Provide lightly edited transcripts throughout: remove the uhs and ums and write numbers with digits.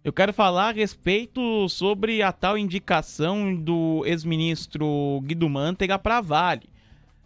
Eu quero falar a respeito sobre a tal indicação do ex-ministro Guido Mantega para a Vale.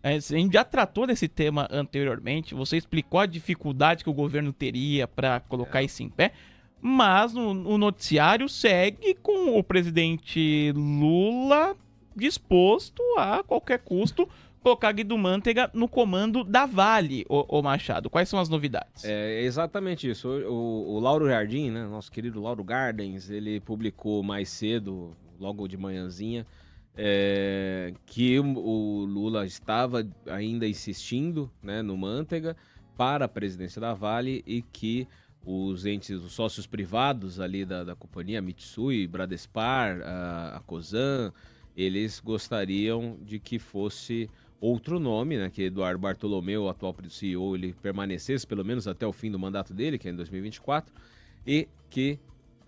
A gente já tratou desse tema anteriormente, você explicou a dificuldade que o governo teria para colocar isso em pé, mas o noticiário segue com o presidente Lula disposto a qualquer custo colocar Guido Mantega no comando da Vale, ô Machado. Quais são as novidades? É exatamente isso. O Lauro Jardim, né, nosso querido Lauro Gardens, ele publicou mais cedo, logo de manhãzinha, que o Lula estava ainda insistindo, né, no Mantega para a presidência da Vale e que os sócios privados ali da companhia, Mitsui, Bradespar, a Cosan, eles gostariam de que fosse outro nome, né, que Eduardo Bartolomeu, o atual CEO, ele permanecesse pelo menos até o fim do mandato dele, que é em 2024, e que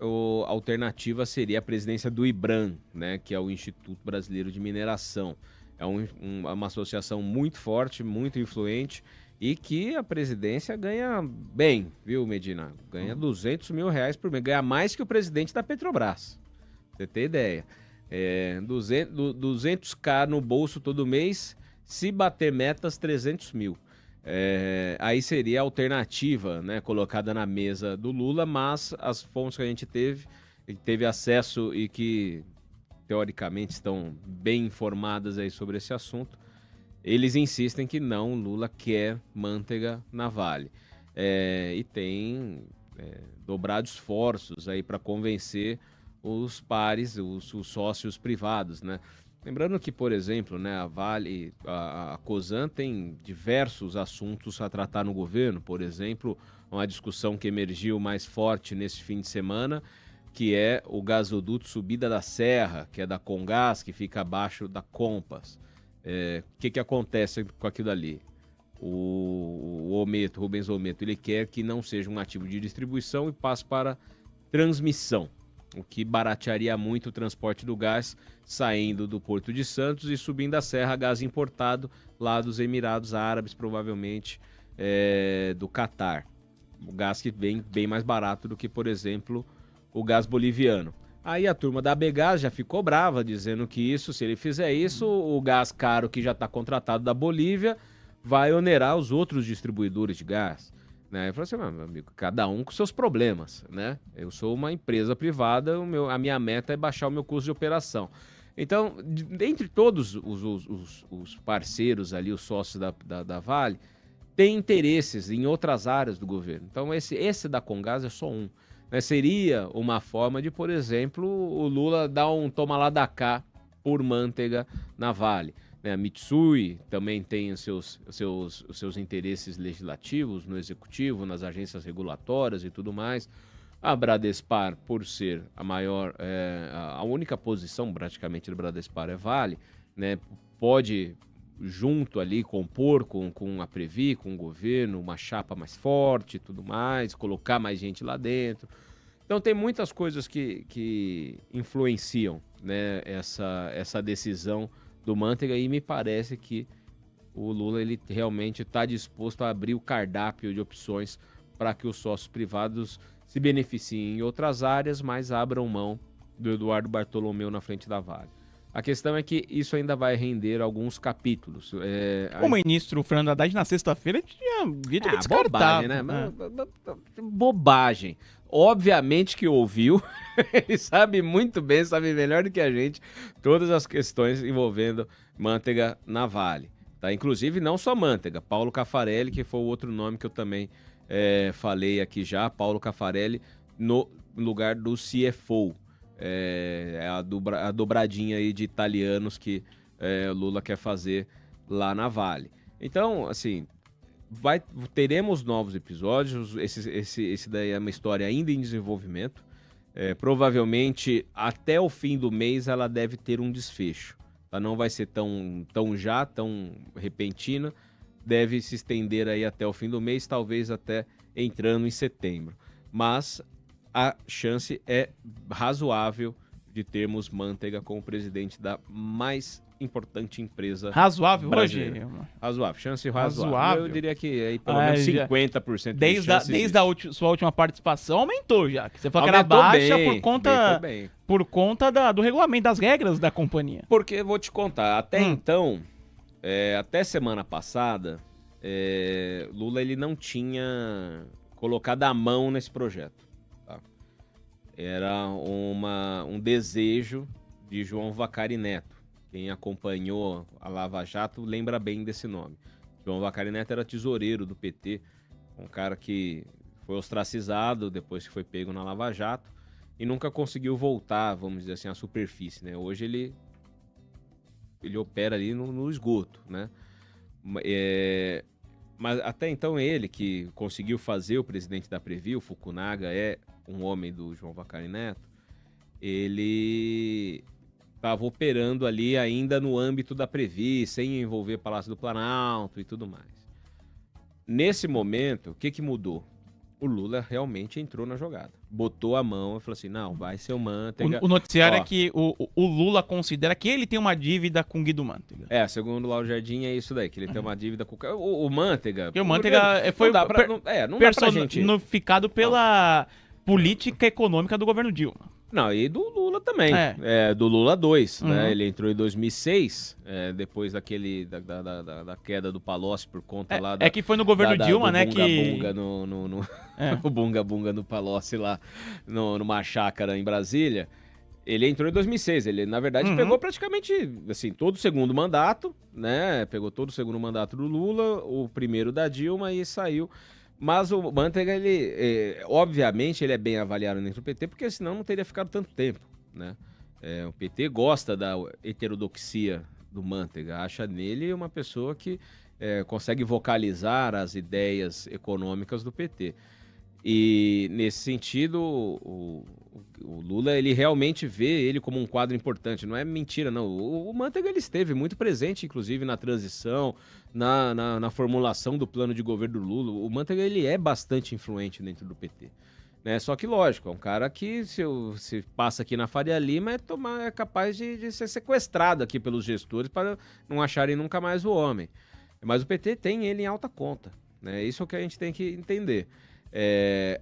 a alternativa seria a presidência do IBRAM, né, que é o Instituto Brasileiro de Mineração. É uma associação muito forte, muito influente e que a presidência ganha bem, viu, Medina? Ganha R$200 mil por mês, ganha mais que o presidente da Petrobras, pra você ter ideia. 200k no bolso todo mês, se bater metas, 300 mil. Aí seria a alternativa, né, colocada na mesa do Lula, mas as fontes que a gente teve acesso e que teoricamente estão bem informadas aí sobre esse assunto, eles insistem que não, Lula quer Mantega na Vale. E tem dobrado esforços aí para convencer os pares, os sócios privados, né? Lembrando que, por exemplo, né, a Vale, a Cosan tem diversos assuntos a tratar no governo. Por exemplo, uma discussão que emergiu mais forte nesse fim de semana, que é o gasoduto Subida da Serra, que é da Comgás, que fica abaixo da Compass. O que acontece com aquilo ali? O Rubens Ometo, ele quer que não seja um ativo de distribuição e passe para transmissão, o que baratearia muito o transporte do gás saindo do Porto de Santos e subindo a serra, gás importado lá dos Emirados Árabes, provavelmente do Catar. O gás que vem bem mais barato do que, por exemplo, o gás boliviano. Aí a turma da Abegás já ficou brava, dizendo que isso, se ele fizer isso, o gás caro que já está contratado da Bolívia vai onerar os outros distribuidores de gás. Né? Eu falei assim, meu amigo, cada um com seus problemas, né? Eu sou uma empresa privada, a minha meta é baixar o meu custo de operação. Então, entre todos os parceiros ali, os sócios da Vale, tem interesses em outras áreas do governo. Então, esse da Comgás é só um. Né? Seria uma forma de, por exemplo, o Lula dar um toma lá da cá por Mantega na Vale. A Mitsui também tem os seus interesses legislativos no executivo, nas agências regulatórias e tudo mais. A Bradespar, por ser a maior, a única posição praticamente do Bradespar é Vale, né? Pode junto ali compor com a Previ, com o governo, uma chapa mais forte e tudo mais, colocar mais gente lá dentro. Então tem muitas coisas que influenciam, né, essa decisão do Mantega e me parece que o Lula ele realmente está disposto a abrir o cardápio de opções para que os sócios privados se beneficiem em outras áreas, mas abram mão do Eduardo Bartolomeu na frente da Vale. A questão é que isso ainda vai render alguns capítulos. O ministro Fernando Haddad, na sexta-feira, tinha dito que descartava. Bobagem, né? Bobagem. Obviamente que ouviu, ele sabe muito bem, sabe melhor do que a gente, todas as questões envolvendo Mantega na Vale. Tá? Inclusive, não só Mantega, Paulo Caffarelli, que foi o outro nome que eu também falei aqui já, Paulo Caffarelli, no lugar do CFO. A dobradinha aí de italianos que Lula quer fazer lá na Vale. Então, assim, teremos novos episódios. Esse daí é uma história ainda em desenvolvimento. Provavelmente até o fim do mês ela deve ter um desfecho. Ela não vai ser tão repentina. Deve se estender aí até o fim do mês, talvez até entrando em setembro. Mas a chance é razoável de termos Mantega como presidente da mais importante empresa Razoável brasileira. hoje? Razoável, chance razoável. Eu diria que aí pelo menos 50% desde a sua última participação aumentou já. Que você falou que era Aumentou baixa bem, por conta do regulamento, das regras da companhia. Porque, vou te contar, até então, até semana passada, Lula ele não tinha colocado a mão nesse projeto. Tá? Era um desejo de João Vacari Neto. Quem acompanhou a Lava Jato lembra bem desse nome. João Vacari Neto era tesoureiro do PT, um cara que foi ostracizado depois que foi pego na Lava Jato e nunca conseguiu voltar, vamos dizer assim, à superfície, né? Hoje ele opera ali no esgoto, né? Mas até então ele, que conseguiu fazer o presidente da Previ, o Fukunaga, é um homem do João Vacari Neto, ele estava operando ali ainda no âmbito da Previ, sem envolver Palácio do Planalto e tudo mais. Nesse momento, o que mudou? O Lula realmente entrou na jogada. Botou a mão e falou assim, não, vai ser o Manteiga. O noticiário é que o Lula considera que ele tem uma dívida com o Guido Manteiga. Segundo o Lauro Jardim é isso daí, que ele tem uma dívida com o Manteiga. Porque o Manteiga foi personificado pela política econômica do governo Dilma. Não, e do Lula também. Do Lula 2, né? Ele entrou em 2006, depois da queda do Palocci por conta lá da... que foi no governo Dilma, né? O bunga-bunga no Palocci lá, numa chácara em Brasília. Ele entrou em 2006, ele na verdade pegou praticamente, assim, todo o segundo mandato, né? Pegou todo o segundo mandato do Lula, o primeiro da Dilma e saiu... Mas o Manteiga, obviamente, ele é bem avaliado dentro do PT, porque senão não teria ficado tanto tempo, né? O PT gosta da heterodoxia do Manteiga, acha nele uma pessoa que consegue vocalizar as ideias econômicas do PT. E, nesse sentido, o Lula, ele realmente vê ele como um quadro importante. Não é mentira, não. O Manteiga, ele esteve muito presente, inclusive, na transição, na formulação do plano de governo do Lula. O Manteiga, ele é bastante influente dentro do PT. Né? Só que, lógico, é um cara que, se passa aqui na Faria Lima, é capaz de ser sequestrado aqui pelos gestores para não acharem nunca mais o homem. Mas o PT tem ele em alta conta. Né? Isso é o que a gente tem que entender.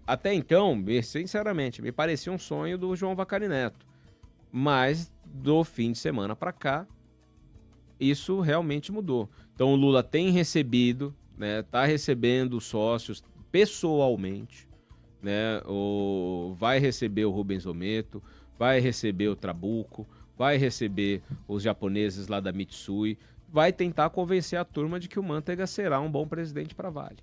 Até então, sinceramente, me parecia um sonho do João Vacari Neto. Mas, do fim de semana para cá, isso realmente mudou. Então, o Lula tem recebido, né, tá recebendo sócios pessoalmente, né, vai receber o Rubens Ometo, vai receber o Trabuco, vai receber os japoneses lá da Mitsui, vai tentar convencer a turma de que o Manteiga será um bom presidente para Vale.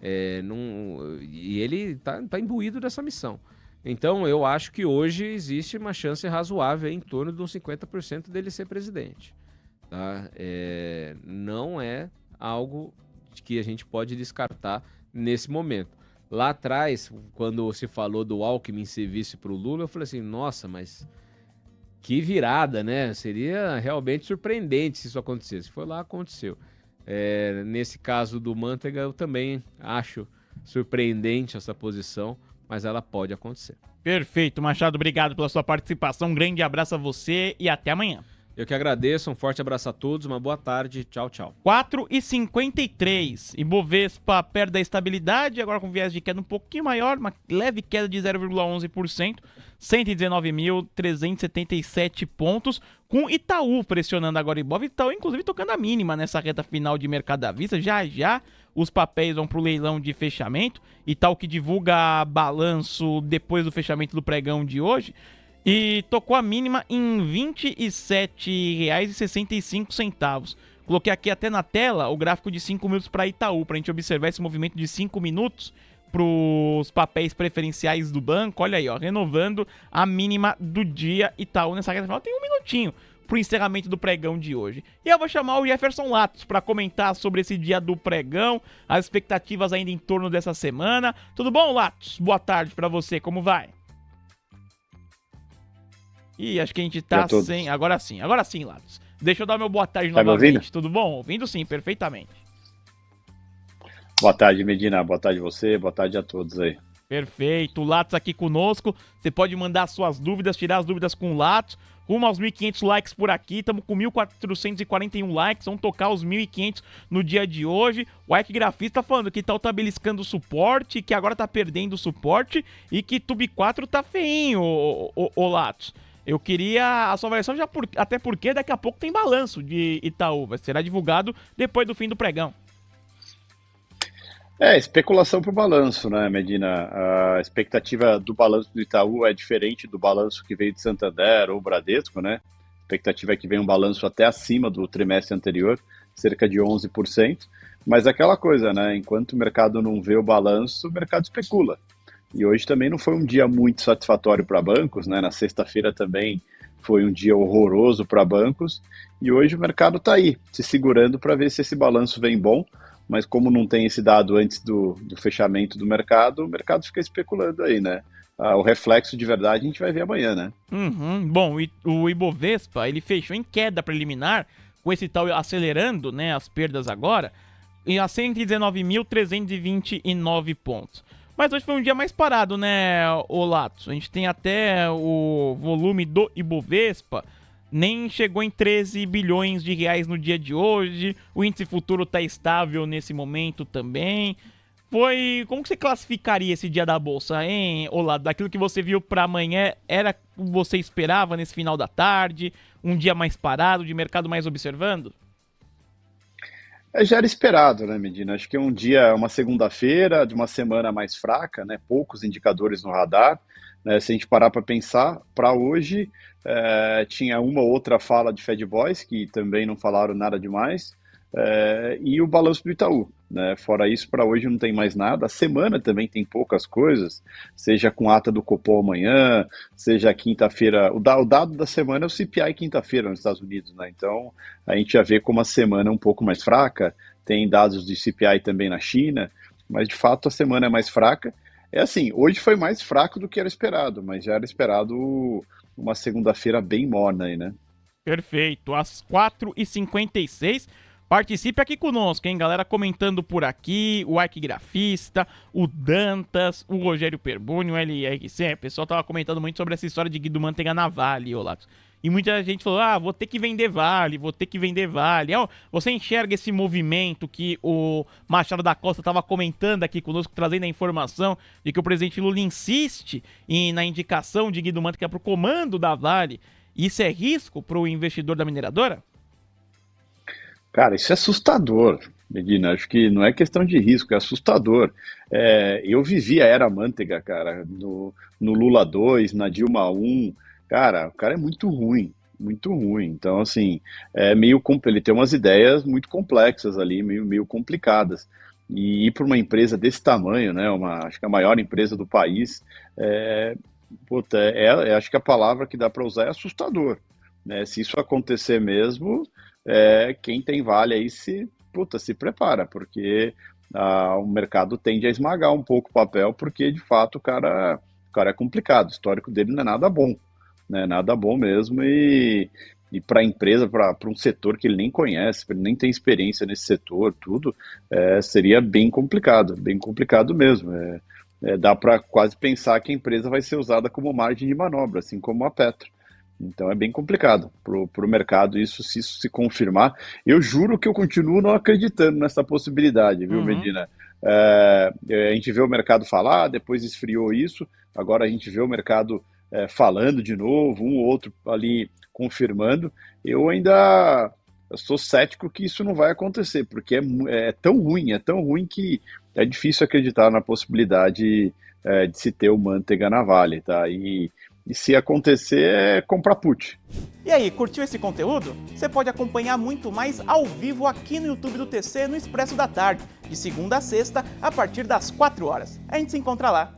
E ele tá imbuído dessa missão. Então, eu acho que hoje existe uma chance razoável em torno de uns 50% dele ser presidente. Tá? Não é algo que a gente pode descartar nesse momento. Lá atrás, quando se falou do Alckmin ser vice para o Lula, eu falei assim, nossa, mas que virada, né? Seria realmente surpreendente se isso acontecesse. Foi lá, aconteceu. Nesse caso do Manteiga, eu também acho surpreendente essa posição, mas ela pode acontecer. Perfeito, Machado, obrigado pela sua participação, um grande abraço a você e até amanhã. Eu que agradeço, um forte abraço a todos, uma boa tarde, tchau, tchau. 4,53, Ibovespa perde a estabilidade, agora com viés de queda um pouquinho maior, uma leve queda de 0,11%, 119.377 pontos, com Itaú pressionando agora o Ibov, Itaú inclusive tocando a mínima nessa reta final de mercado à vista, já os papéis vão para o leilão de fechamento, Itaú que divulga balanço depois do fechamento do pregão de hoje, e tocou a mínima em R$ 27,65. Coloquei aqui até na tela o gráfico de 5 minutos para Itaú, para a gente observar esse movimento de 5 minutos para os papéis preferenciais do banco. Olha aí, ó, renovando a mínima do dia. Itaú nessa reta final tem um minutinho para o encerramento do pregão de hoje. E eu vou chamar o Jefferson Latos para comentar sobre esse dia do pregão, as expectativas ainda em torno dessa semana. Tudo bom, Latos? Boa tarde para você, como vai? Ih, acho que a gente tá sem... Agora sim, Latos. Deixa eu dar meu boa tarde novamente. Tudo bom? Ouvindo sim, perfeitamente. Boa tarde, Medina. Boa tarde a você. Boa tarde a todos aí. Perfeito, o Lattes aqui conosco, você pode mandar suas dúvidas, tirar as dúvidas com o Lattes, rumo aos 1.500 likes por aqui, estamos com 1.441 likes, vamos tocar os 1.500 no dia de hoje. O Ike Grafista falando que Itaú tá beliscando o suporte, que agora tá perdendo o suporte e que Tube 4 tá feinho, o Lattes. Eu queria a sua avaliação, até porque daqui a pouco tem balanço de Itaú, será divulgado depois do fim do pregão. Especulação para o balanço, né, Medina? A expectativa do balanço do Itaú é diferente do balanço que veio de Santander ou Bradesco, né? A expectativa é que venha um balanço até acima do trimestre anterior, cerca de 11%. Mas aquela coisa, né? Enquanto o mercado não vê o balanço, o mercado especula. E hoje também não foi um dia muito satisfatório para bancos, né? Na sexta-feira também foi um dia horroroso para bancos. E hoje o mercado está aí, se segurando para ver se esse balanço vem bom. Mas como não tem esse dado antes do fechamento do mercado, o mercado fica especulando aí, né? O reflexo de verdade a gente vai ver amanhã, né? Bom, o Ibovespa, ele fechou em queda preliminar, com esse tal acelerando, né, as perdas agora, e a 119.329 pontos. Mas hoje foi um dia mais parado, né, Lattes? A gente tem até o volume do Ibovespa, nem chegou em 13 bilhões de reais no dia de hoje. O índice futuro está estável nesse momento também. Como que você classificaria esse dia da Bolsa, hein, Olado? Daquilo que você viu para amanhã, era o que você esperava nesse final da tarde? Um dia mais parado, de mercado mais observando? Já era esperado, né, Medina? Acho que é uma segunda-feira de uma semana mais fraca, né? Poucos indicadores no radar. Né? Se a gente parar para pensar, para hoje tinha uma outra fala de Fed Boys, que também não falaram nada demais, e o balanço do Itaú. Né? Fora isso, para hoje não tem mais nada. A semana também tem poucas coisas, seja com ata do Copom amanhã, seja quinta-feira. O dado da semana é o CPI quinta-feira nos Estados Unidos, né? Então a gente já vê como a semana é um pouco mais fraca. Tem dados de CPI também na China, mas de fato a semana é mais fraca. É assim, hoje foi mais fraco do que era esperado, mas já era esperado uma segunda-feira bem morna aí, né? Perfeito, às 4h56. Participe aqui conosco, hein, galera, comentando por aqui, o Ike Grafista, o Dantas, o Rogério Perboni, o LRC, o pessoal tava comentando muito sobre essa história de Guido Mantega na Vale, Lattes. E muita gente falou, vou ter que vender Vale. Você enxerga esse movimento que o Machado da Costa estava comentando aqui conosco, trazendo a informação de que o presidente Lula insiste na indicação de Guido Mantega para o comando da Vale. Isso é risco para o investidor da mineradora? Cara, isso é assustador, Medina. Acho que não é questão de risco, é assustador. Eu vivi a era Mantega, cara, no Lula 2, na Dilma 1. Cara, o cara é muito ruim, muito ruim. Então, assim, ele tem umas ideias muito complexas ali, meio complicadas. E ir para uma empresa desse tamanho, né? Acho que a maior empresa do país, acho que a palavra que dá para usar é assustador. Né? Se isso acontecer mesmo, quem tem Vale aí se prepara, porque o mercado tende a esmagar um pouco o papel, porque de fato o cara é complicado, o histórico dele não é nada bom. Né, nada bom mesmo, e para a empresa, para um setor que ele nem conhece, ele nem tem experiência nesse setor, tudo, seria bem complicado mesmo. Dá para quase pensar que a empresa vai ser usada como margem de manobra, assim como a Petro. Então é bem complicado para o mercado isso, se isso se confirmar. Eu juro que eu continuo não acreditando nessa possibilidade, viu, Medina? A gente vê o mercado falar, depois esfriou isso, agora a gente vê o mercado falando de novo, um ou outro ali confirmando. Eu sou cético que isso não vai acontecer, porque é tão ruim que é difícil acreditar na possibilidade de se ter o Mantega na Vale, tá? E se acontecer, é comprar put. E aí, curtiu esse conteúdo? Você pode acompanhar muito mais ao vivo aqui no YouTube do TC, no Expresso da Tarde, de segunda a sexta, a partir das 4 horas. A gente se encontra lá.